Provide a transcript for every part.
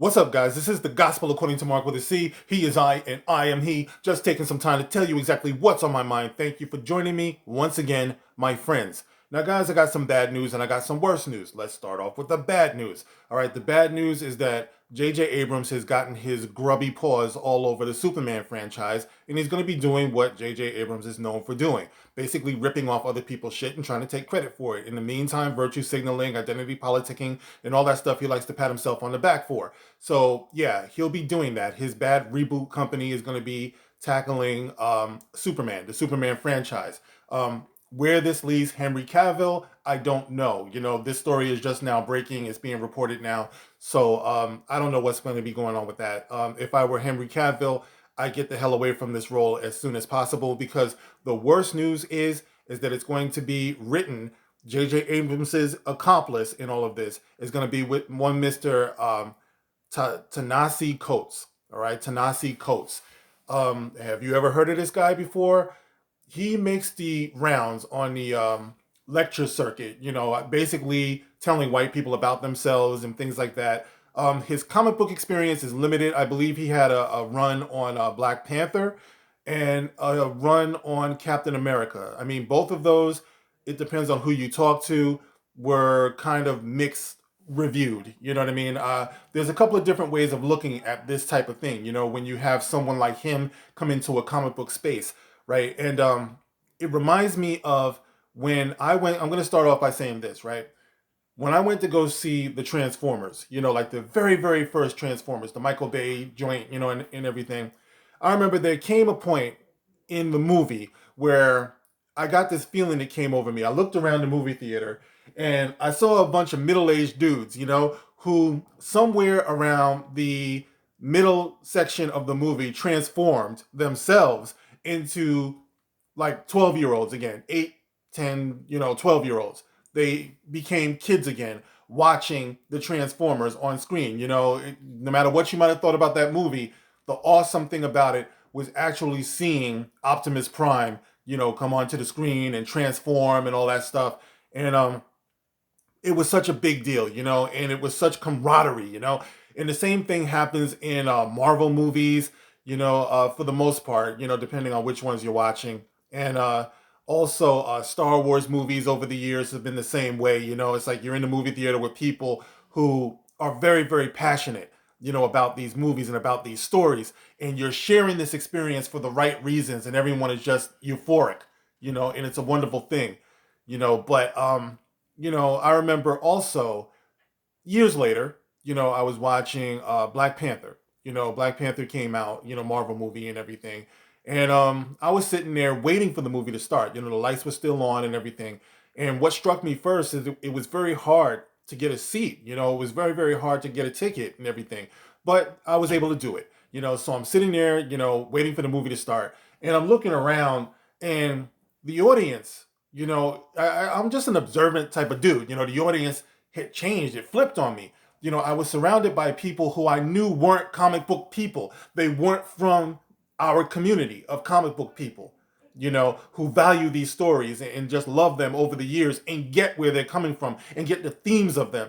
What's up, guys? This is the Gospel according to Mark with a C. He is I, and I am he. Just taking some time to tell you exactly what's on my mind. Thank you for joining me once again, my friends. Now, guys, I got some bad news and I got some worse news. Let's start off with the bad news. All right, the bad news is that J.J. Abrams has gotten his grubby paws all over the Superman franchise, and he's going to be doing what J.J. Abrams is known for doing, basically ripping off other people's shit and trying to take credit for it. In the meantime, virtue signaling, identity politicking, and all that stuff he likes to pat himself on the back for. So yeah, he'll be doing that. His bad reboot company is going to be tackling Superman, the Superman franchise. Where this leaves Henry Cavill, I don't know. This story is just now breaking. It's being reported now. So I don't know what's going to be going on with that. If I were Henry Cavill, I'd get the hell away from this role as soon as possible, because the worst news is that it's going to be written. J.J. Abrams' accomplice in all of this is going to be with one Mr. Ta-Nehisi Coates. All right, Ta-Nehisi Coates. Have you ever heard of this guy before? He makes the rounds on the lecture circuit, basically telling white people about themselves and things like that. His comic book experience is limited. I believe he had a run on Black Panther and a run on Captain America. I mean, both of those, it depends on who you talk to, were kind of mixed reviewed. You know what I mean? There's a couple of different ways of looking at this type of thing. When you have someone like him come into a comic book space, right? And it reminds me of when I went. I'm going to start off by saying this, right? When I went to go see the Transformers, like the very, very first Transformers, the Michael Bay joint, and everything, I remember there came a point in the movie where I got this feeling that came over me. I looked around the movie theater and I saw a bunch of middle-aged dudes, who somewhere around the middle section of the movie transformed themselves into like 12-year-olds again, 8, 10, 12-year-olds. They became kids again watching the Transformers on screen. No matter what you might have thought about that movie, the awesome thing about it was actually seeing Optimus Prime, come onto the screen and transform and all that stuff. And it was such a big deal, and it was such camaraderie, And the same thing happens in Marvel movies, for the most part, depending on which ones you're watching. And also, Star Wars movies over the years have been the same way. It's like you're in the movie theater with people who are very, very passionate, about these movies and about these stories. And you're sharing this experience for the right reasons, and everyone is just euphoric, and it's a wonderful thing, But, I remember also years later, I was watching Black Panther. Black Panther came out, Marvel movie and everything. And I was sitting there waiting for the movie to start. The lights were still on and everything. And what struck me first is it was very hard to get a seat. It was very, very hard to get a ticket and everything. But I was able to do it. So I'm sitting there, waiting for the movie to start. And I'm looking around, and the audience, I'm just an observant type of dude. The audience had changed. It flipped on me. I was surrounded by people who I knew weren't comic book people. They weren't from our community of comic book people, who value these stories and just love them over the years and get where they're coming from and get the themes of them.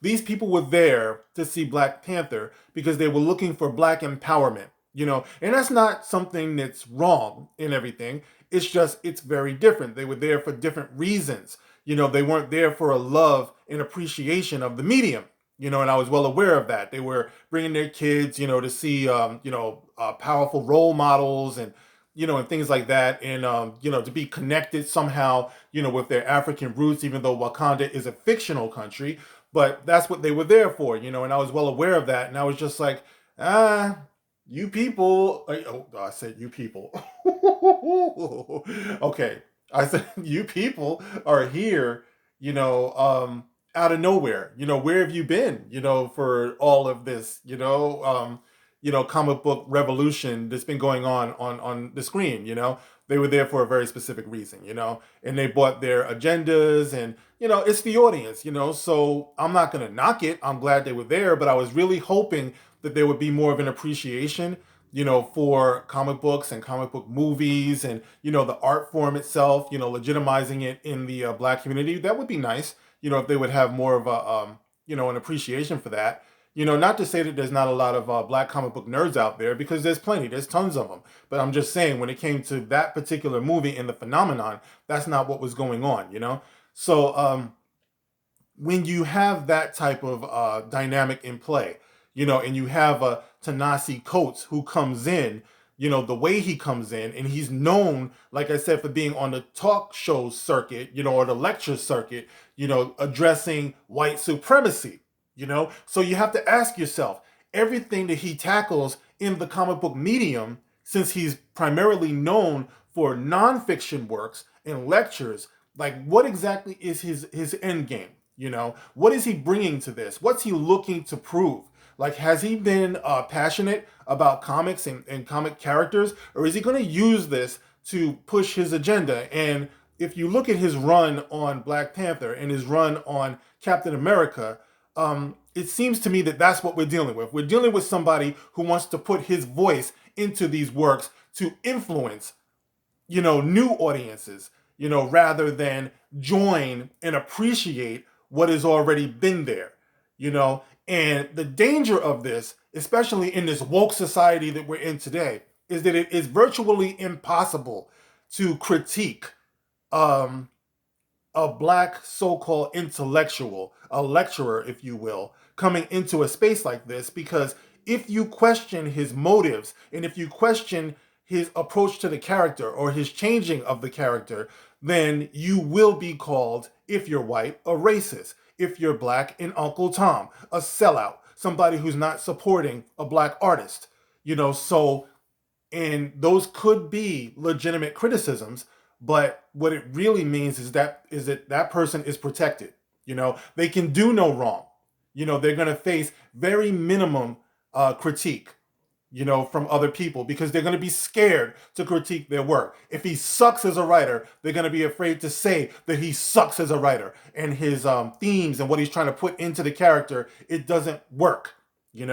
These people were there to see Black Panther because they were looking for Black empowerment, and that's not something that's wrong in everything. It's just, it's very different. They were there for different reasons. They weren't there for a love and appreciation of the medium. And I was well aware of that. They were bringing their kids, to see, powerful role models and things like that. And, to be connected somehow, with their African roots, even though Wakanda is a fictional country. But that's what they were there for, and I was well aware of that. And I was just like, you people, oh, I said you people. Okay. I said, you people are here, out of nowhere. Where have you been, for all of this, comic book revolution that's been going on the screen, They were there for a very specific reason, and they bought their agendas and, it's the audience, so I'm not going to knock it. I'm glad they were there, but I was really hoping that there would be more of an appreciation, for comic books and comic book movies and, the art form itself, legitimizing it in the Black community. That would be nice, if they would have more of a, an appreciation for that, Not to say that there's not a lot of black comic book nerds out there, because there's plenty, there's tons of them. But I'm just saying, when it came to that particular movie and the phenomenon, that's not what was going on. So when you have that type of dynamic in play, and you have a Ta-Nehisi Coates who comes in, the way he comes in, and he's known, like I said, for being on the talk show circuit, or the lecture circuit, addressing white supremacy, So you have to ask yourself, everything that he tackles in the comic book medium, since he's primarily known for nonfiction works and lectures, like, what exactly is his end game? What is he bringing to this? What's he looking to prove? Like, has he been passionate about comics and comic characters, or is he going to use this to push his agenda? And if you look at his run on Black Panther and his run on Captain America, it seems to me that that's what we're dealing with. We're dealing with somebody who wants to put his voice into these works to influence, new audiences, rather than join and appreciate what has already been there, And the danger of this, especially in this woke society that we're in today, is that it is virtually impossible to critique a black so-called intellectual, a lecturer, if you will, coming into a space like this, because if you question his motives and if you question his approach to the character or his changing of the character, then you will be called, if you're white, a racist. If you're black, an Uncle Tom, a sellout, somebody who's not supporting a black artist. And those could be legitimate criticisms, but what it really means is that person is protected. They can do no wrong. They're going to face very minimum critique, from other people, because they're going to be scared to critique their work. If he sucks as a writer, they're going to be afraid to say that he sucks as a writer, and his themes and what he's trying to put into the character, it doesn't work. They're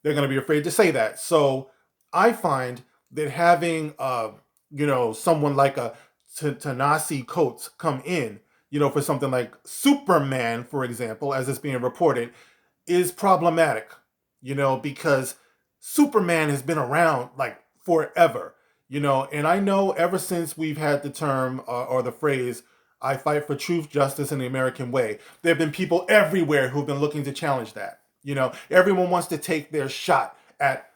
going to be afraid to say that. So I find that having, someone like a Ta-Nehisi Coates come in, for something like Superman, for example, as it's being reported, is problematic, because Superman has been around like forever, and I know ever since we've had the term or the phrase, I fight for truth, justice, and the American way, there have been people everywhere who've been looking to challenge that. Everyone wants to take their shot at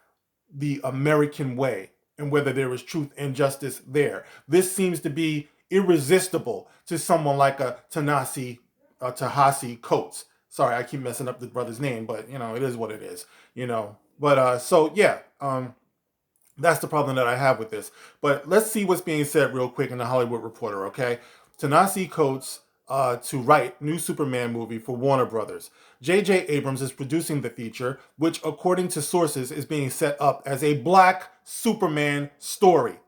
the American way and whether there is truth and justice there. This seems to be irresistible to someone like a Ta-Nehisi Coates. Sorry, I keep messing up the brother's name, but it is what it is. But so yeah, that's the problem that I have with this. But let's see what's being said real quick in the Hollywood Reporter. Okay, Ta-Nehisi Coates to write new Superman movie for Warner Brothers. J.J. Abrams is producing the feature, which, according to sources, is being set up as a black Superman story.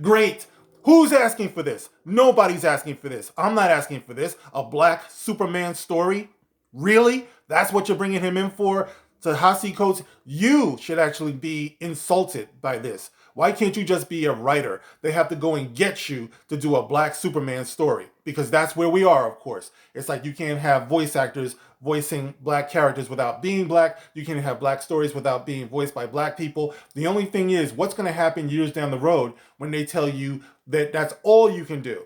Great. Who's asking for this? Nobody's asking for this. I'm not asking for this. A black Superman story? Really? That's what you're bringing him in for? Ta-Nehisi Coates, you should actually be insulted by this. Why can't you just be a writer? They have to go and get you to do a black Superman story, because that's where we are, of course. It's like you can't have voice actors voicing black characters without being black. You can't have black stories without being voiced by black people. The only thing is, what's going to happen years down the road when they tell you that that's all you can do?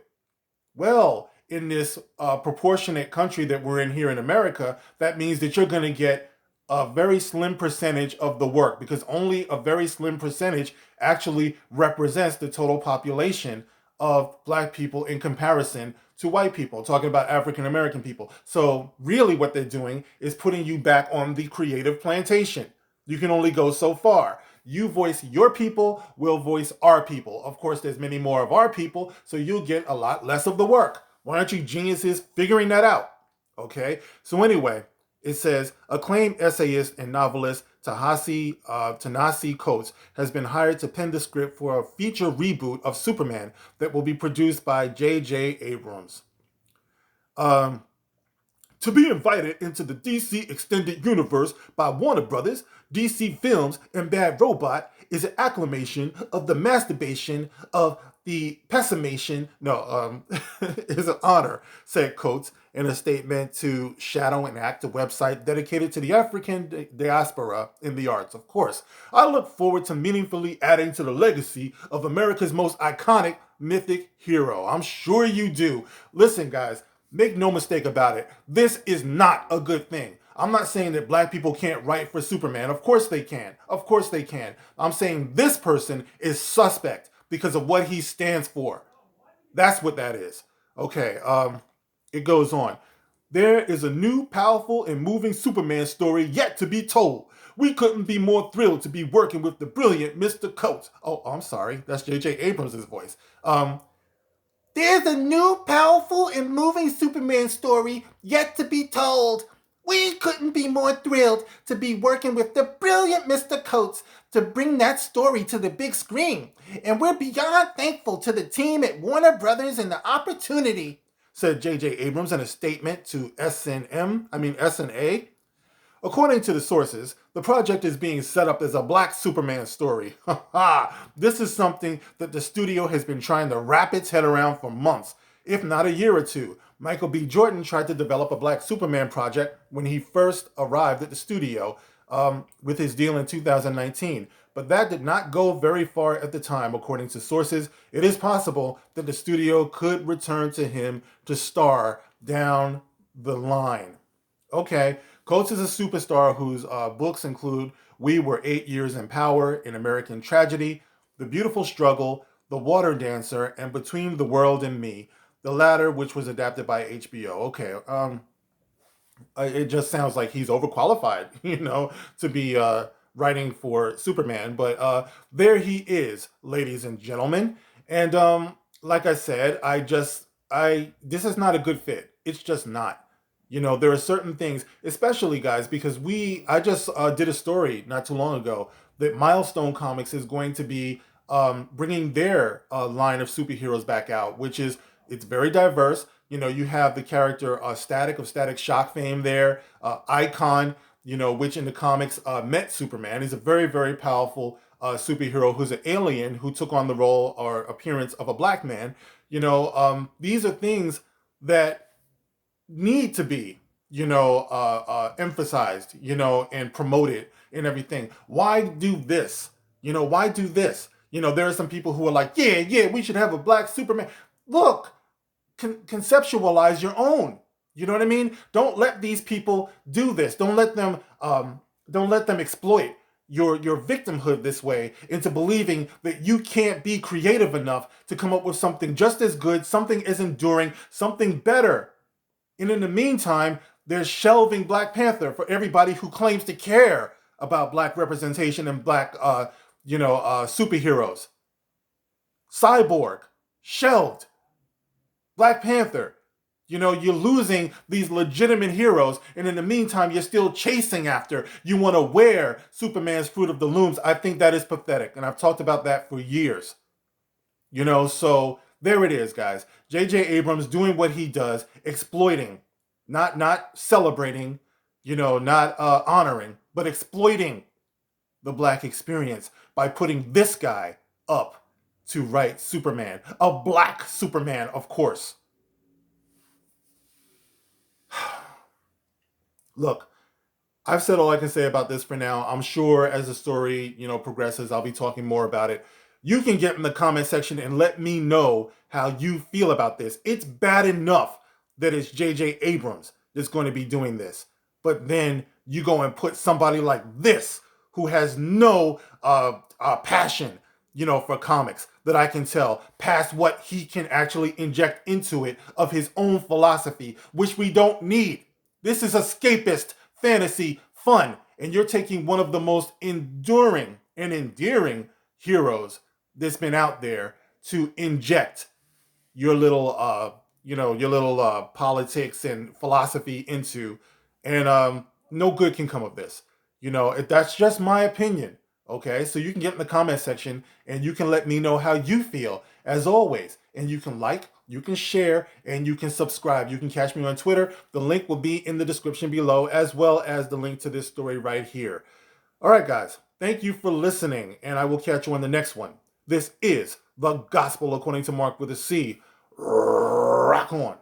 Well, in this proportionate country that we're in here in America, that means that you're going to get a very slim percentage of the work, because only a very slim percentage actually represents the total population of black people in comparison to white people, talking about African American people. So really what they're doing is putting you back on the creative plantation. You can only go so far. You voice your people, we'll voice our people. Of course, there's many more of our people, so you'll get a lot less of the work. Why aren't you geniuses figuring that out? Okay, so anyway, it says, acclaimed essayist and novelist Ta-Nehisi Coates has been hired to pen the script for a feature reboot of Superman that will be produced by J.J. Abrams. To be invited into the DC Extended Universe by Warner Brothers, DC Films, and Bad Robot, is an acclamation of the masturbation of the pessimation. No, is an honor, said Coates in a statement to Shadow and Act, a website dedicated to the African diaspora in the arts. Of course, I look forward to meaningfully adding to the legacy of America's most iconic mythic hero. I'm sure you do. Listen, guys, make no mistake about it. This is not a good thing. I'm not saying that black people can't write for Superman. Of course they can. Of course they can. I'm saying this person is suspect because of what he stands for. That's what that is. Okay, it goes on. There is a new, powerful, and moving Superman story yet to be told. We couldn't be more thrilled to be working with the brilliant Mr. Coates. Oh, I'm sorry. That's J.J. Abrams' voice. There's a new, powerful, and moving Superman story yet to be told. We couldn't be more thrilled to be working with the brilliant Mr. Coates to bring that story to the big screen. And we're beyond thankful to the team at Warner Brothers and the opportunity, said J.J. Abrams in a statement to SNA. According to the sources, the project is being set up as a black Superman story. This is something that the studio has been trying to wrap its head around for months, if not a year or two. Michael B. Jordan tried to develop a black Superman project when he first arrived at the studio with his deal in 2019. But that did not go very far at the time, according to sources. It is possible that the studio could return to him to star down the line. Okay, Coates is a superstar whose books include We Were 8 Years in Power, In American Tragedy, The Beautiful Struggle, The Water Dancer, and Between the World and Me, the latter which was adapted by HBO. Okay, it just sounds like he's overqualified, to be writing for Superman. But there he is, ladies and gentlemen. And like I said, this is not a good fit. It's just not. There are certain things, especially guys, because I just did a story not too long ago that Milestone Comics is going to be bringing their line of superheroes back out, it's very diverse. You have the character Static of Static Shock fame there, Icon, which in the comics met Superman. He's a very, very powerful superhero who's an alien who took on the role or appearance of a black man. These are things that need to be, emphasized, and promoted and everything. Why do this? Why do this? There are some people who are like, yeah, we should have a black Superman. Look, conceptualize your own. You know what I mean? Don't let these people do this. Don't let them exploit your victimhood this way into believing that you can't be creative enough to come up with something just as good, something as enduring, something better. And in the meantime, they're shelving Black Panther for everybody who claims to care about black representation and black, superheroes. Cyborg, shelved. Black Panther, you're losing these legitimate heroes, and in the meantime, you're still chasing after. You want to wear Superman's Fruit of the Looms. I think that is pathetic, and I've talked about that for years. So there it is, guys. J.J. Abrams doing what he does, exploiting, not celebrating, not honoring, but exploiting the black experience by putting this guy up to write Superman. A black Superman, of course. Look, I've said all I can say about this for now. I'm sure as the story, progresses, I'll be talking more about it. You can get in the comment section and let me know how you feel about this. It's bad enough that it's J.J. Abrams that's going to be doing this. But then you go and put somebody like this who has no passion, for comics that I can tell past what he can actually inject into it of his own philosophy, which we don't need. This is escapist fantasy fun. And you're taking one of the most enduring and endearing heroes that's been out there to inject your little politics and philosophy into, and no good can come of this. That's just my opinion. Okay, so you can get in the comment section and you can let me know how you feel, as always. And you can like, you can share, and you can subscribe. You can catch me on Twitter. The link will be in the description below, as well as the link to this story right here. All right, guys. Thank you for listening, and I will catch you on the next one. This is the Gospel According to Mark with a C. Rock on.